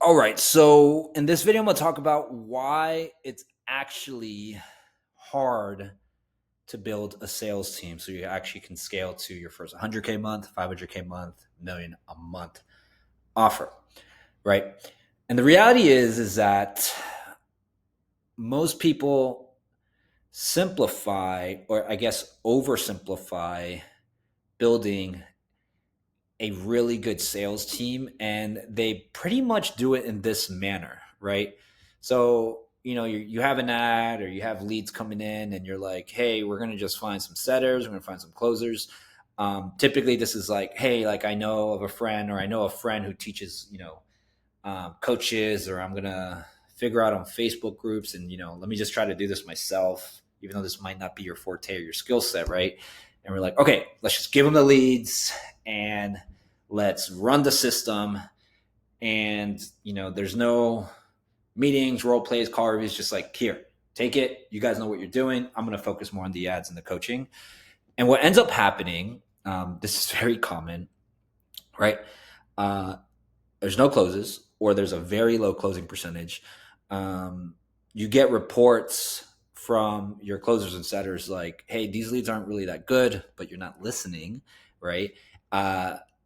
All right. So in this video, I'm going to talk about why it's actually hard to build a sales team so you actually can scale to your first 100K month, 500K month, million a month offer, right? And the reality is that most people simplify, or I guess oversimplify, building a really good sales team, and they pretty much do it in this manner, right? So you have an ad or you have leads coming in and you're like, hey, we're going to just find some setters, we're going to find some closers. Typically this is like, hey, like I know of a friend, or I know a friend who teaches coaches, or I'm going to figure out on Facebook groups, and let me just try to do this myself, even though this might not be your forte or your skill set, right? And we're like, okay, let's just give them the leads and let's run the system. And there's no meetings, role plays, call reviews, just like, here, take it, you guys know what you're doing, I'm going to focus more on the ads and the coaching. And what ends up happening, this is very common, right? There's no closes, or there's a very low closing percentage. You get reports from your closers and setters like, hey, these leads aren't really that good, but you're not listening, right?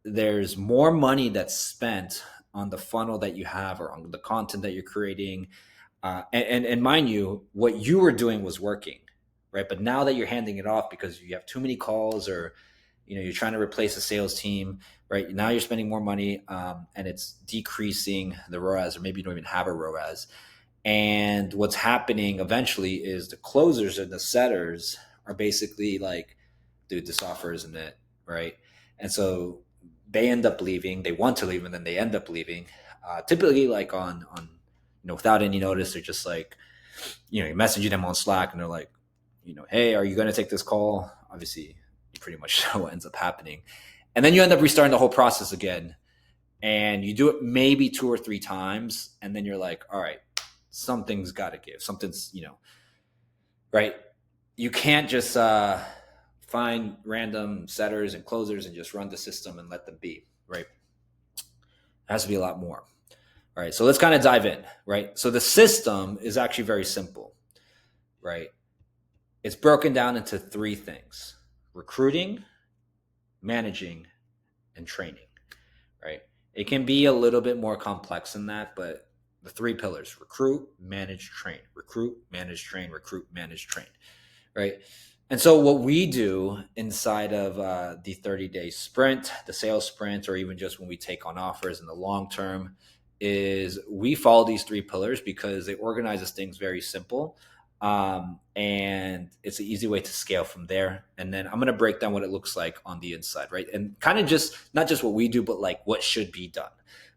There's more money that's spent on the funnel that you have, or on the content that you're creating. And mind you, what you were doing was working, right? But now that you're handing it off because you have too many calls, or you're trying to replace a sales team, right? Now you're spending more money, and it's decreasing the ROAS, or maybe you don't even have a ROAS. And what's happening eventually is the closers and the setters are basically like, dude, this offer isn't it, right? And so they end up leaving. They want to leave, and then they end up leaving. Typically, like on without any notice. They're just like, you're messaging them on Slack, and they're like, hey, are you going to take this call? Obviously, you pretty much know what ends up happening. And then you end up restarting the whole process again. And you do it maybe 2 or 3 times. And then you're like, all right, something's got to give. Something's, right? You can't just find random setters and closers and just run the system and let them be, right? It has to be a lot more. All right, so let's kind of dive in, right? So the system is actually very simple, right? It's broken down into 3 things: recruiting, managing, and training, right? It can be a little bit more complex than that, but the 3 pillars: recruit, manage, train. Recruit, manage, train. Recruit, manage, train, right? And so what we do inside of the 30-day sprint, the sales sprint, or even just when we take on offers in the long term, is we follow these 3 pillars because they organize things very simple. And it's an easy way to scale from there. And then I'm going to break down what it looks like on the inside, right? And kind of just not just what we do, but like what should be done,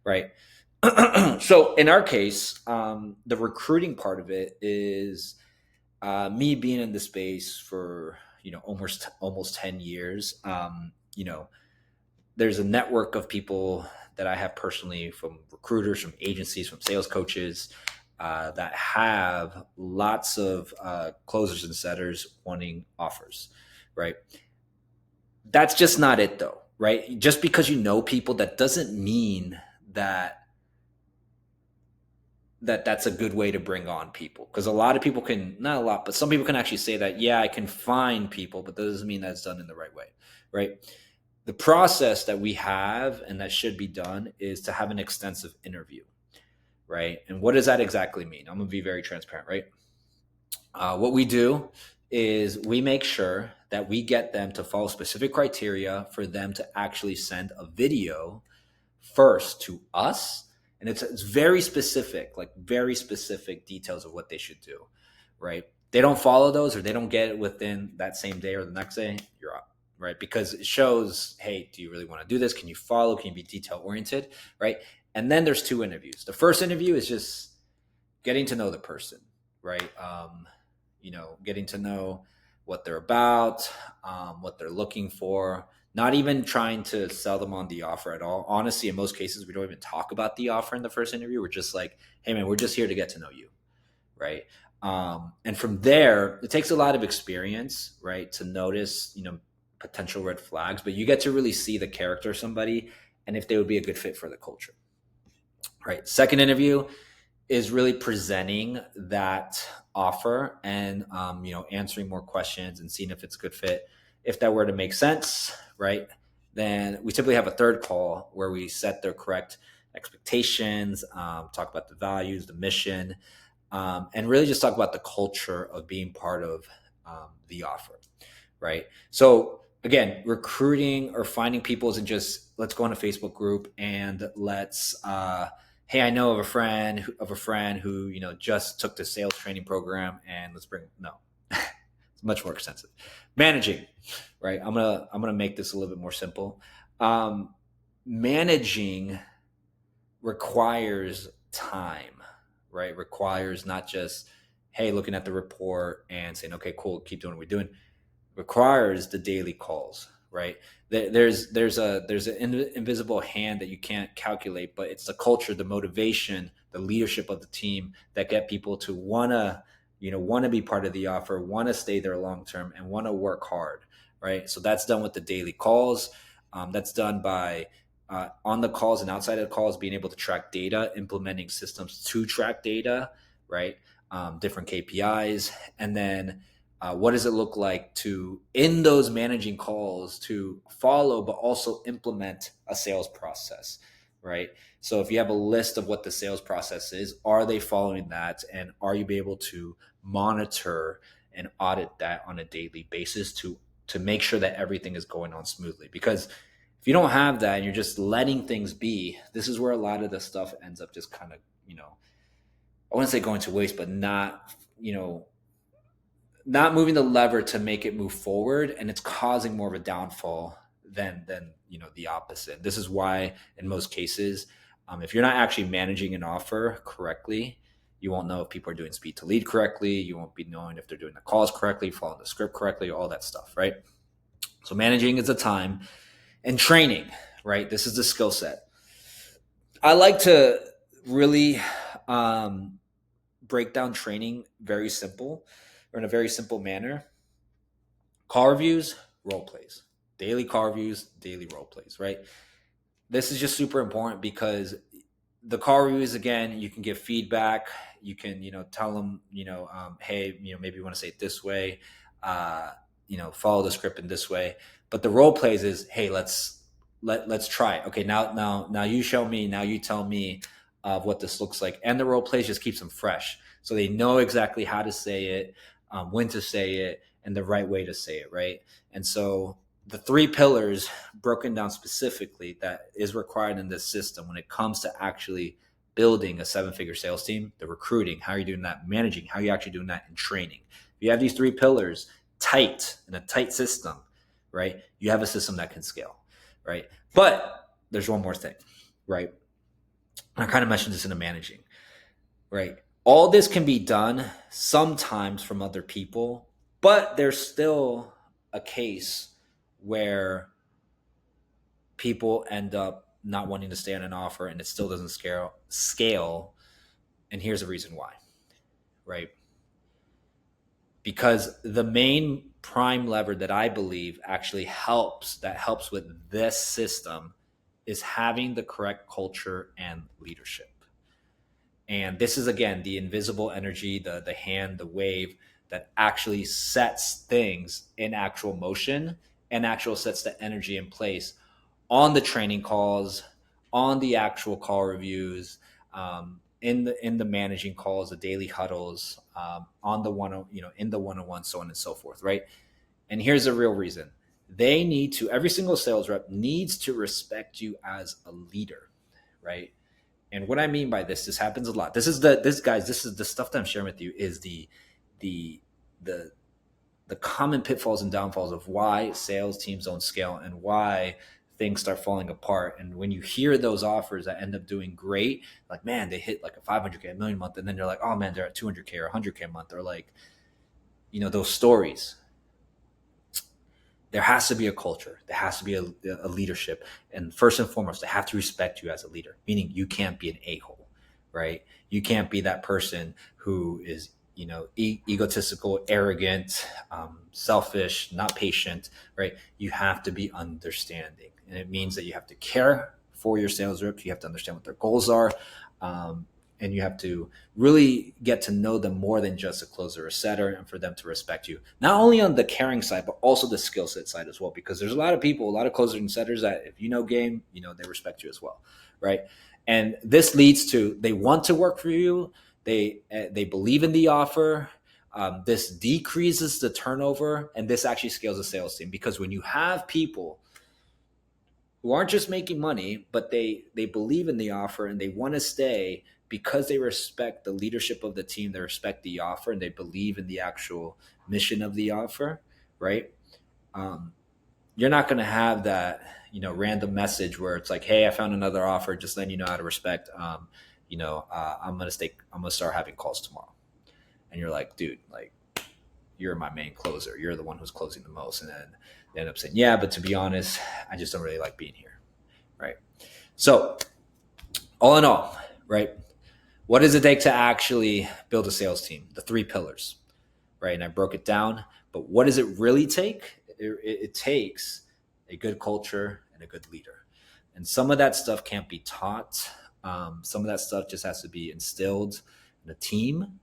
right? So in our case, the recruiting part of it is me being in the space for almost 10 years. There's a network of people that I have personally, from recruiters, from agencies, from sales coaches, that have lots of closers and setters wanting offers, right? That's just not it though, right? Just because you know people, that doesn't mean that's a good way to bring on people. Because a lot of people can, not a lot, but some people can actually say that, yeah, I can find people, but that doesn't mean that's done in the right way, right? The process that we have and that should be done is to have an extensive interview, right? And what does that exactly mean? I'm going to be very transparent, right? What we do is we make sure that we get them to follow specific criteria for them to actually send a video first to us. And it's very specific, like very specific details of what they should do, right? They don't follow those, or they don't get it within that same day or the next day, you're up, right? Because it shows, hey, do you really want to do this? Can you follow? Can you be detail oriented, right? And then there's 2 interviews. The first interview is just getting to know the person, right? Getting to know what they're about, what they're looking for. Not even trying to sell them on the offer at all. Honestly, in most cases, we don't even talk about the offer in the first interview. We're just like, hey man, we're just here to get to know you, right? And from there, it takes a lot of experience, right, to notice, potential red flags, but you get to really see the character of somebody and if they would be a good fit for the culture, right? Second interview is really presenting that offer and answering more questions and seeing if it's a good fit. If that were to make sense, right, then we typically have a third call where we set their correct expectations, talk about the values, the mission, and really just talk about the culture of being part of the offer, right? So again, recruiting or finding people isn't just let's go on a Facebook group and let's hey, I know of a friend who just took the sales training program and let's bring no. It's much more extensive. Managing, right? I'm gonna make this a little bit more simple. Managing requires time, right? Requires not just hey, looking at the report and saying okay, cool, keep doing what we're doing. Requires the daily calls, right? There's an invisible hand that you can't calculate, but it's the culture, the motivation, the leadership of the team that get people to wanna be part of the offer, want to stay there long term, and want to work hard, right? So that's done with the daily calls. That's done by on the calls and outside of the calls, being able to track data, implementing systems to track data, right? Different KPIs, and then what does it look like to in those managing calls to follow but also implement a sales process, right? So if you have a list of what the sales process is, are they following that, and are you be able to monitor and audit that on a daily basis to make sure that everything is going on smoothly? Because if you don't have that and you're just letting things be, this is where a lot of the stuff ends up just kind of I wouldn't say going to waste, but not moving the lever to make it move forward, and it's causing more of a downfall than the opposite. This is why in most cases, if you're not actually managing an offer correctly, you won't know if people are doing speed to lead correctly, you won't be knowing if they're doing the calls correctly, following the script correctly, all that stuff, right? So managing is the time, and training, right? This is the skill set. I like to really break down training very simple, or in a very simple manner. Call reviews, role plays, daily call reviews, daily role plays, right? This is just super important because the call reviews, again, you can give feedback. You can, tell them, hey, maybe you want to say it this way, follow the script in this way. But the role plays is, hey, let's try it. Okay, now you show me, now you tell me of what this looks like. And the role plays just keeps them fresh. So they know exactly how to say it, when to say it, and the right way to say it, right? And so the three pillars broken down specifically that is required in this system when it comes to actually building a 7-figure sales team: the recruiting, how are you doing that; managing, how are you actually doing that; and training. If you have these three pillars tight in a tight system, right, you have a system that can scale, right? But there's one more thing, right? I kind of mentioned this in the managing, right? All this can be done sometimes from other people, but there's still a case where people end up not wanting to stay on an offer and it still doesn't scale. And here's the reason why, right? Because the main prime lever that I believe actually helps with this system is having the correct culture and leadership. And this is, again, the invisible energy, the hand, the wave that actually sets things in actual motion and actual sets the energy in place on the training calls, on the actual call reviews, in the managing calls, the daily huddles, on the in the one-on-one, so on and so forth, right? And here's the real reason: every single sales rep needs to respect you as a leader, right? And what I mean by this happens a lot. This is the stuff that I'm sharing with you is the common pitfalls and downfalls of why sales teams don't scale and why things start falling apart. And when you hear those offers that end up doing great, like, man, they hit like a 500K, a million a month, and then you're like, oh man, they're at 200K or 100K a month, or like, those stories. There has to be a culture. There has to be a leadership. And first and foremost, they have to respect you as a leader, meaning you can't be an a-hole, right? You can't be that person who is, egotistical, arrogant, selfish, not patient, right? You have to be understanding. And it means that you have to care for your sales reps. You have to understand what their goals are. And you have to really get to know them more than just a closer or setter, and for them to respect you, not only on the caring side, but also the skill set side as well. Because there's a lot of people, a lot of closers and setters that if you know game, they respect you as well, right? And this leads to they want to work for you. They believe in the offer. This decreases the turnover, and this actually scales a sales team because when you have people who aren't just making money, but they believe in the offer and they want to stay because they respect the leadership of the team, they respect the offer, and they believe in the actual mission of the offer, right? Um, you're not going to have that, random message where it's like, "Hey, I found another offer. Just letting you know how to respect. I'm gonna start having calls tomorrow." And you're like, "Dude, like, you're my main closer. You're the one who's closing the most." And then they end up saying, "Yeah, but to be honest, I just don't really like being here." Right. So, all in all, right, what does it take to actually build a sales team? The three pillars, right? And I broke it down. But what does it really take? It takes a good culture and a good leader. And some of that stuff can't be taught. Some of that stuff just has to be instilled in a team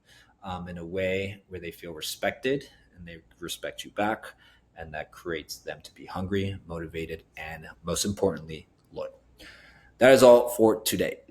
in a way where they feel respected and they respect you back. And that creates them to be hungry, motivated, and most importantly, loyal. That is all for today.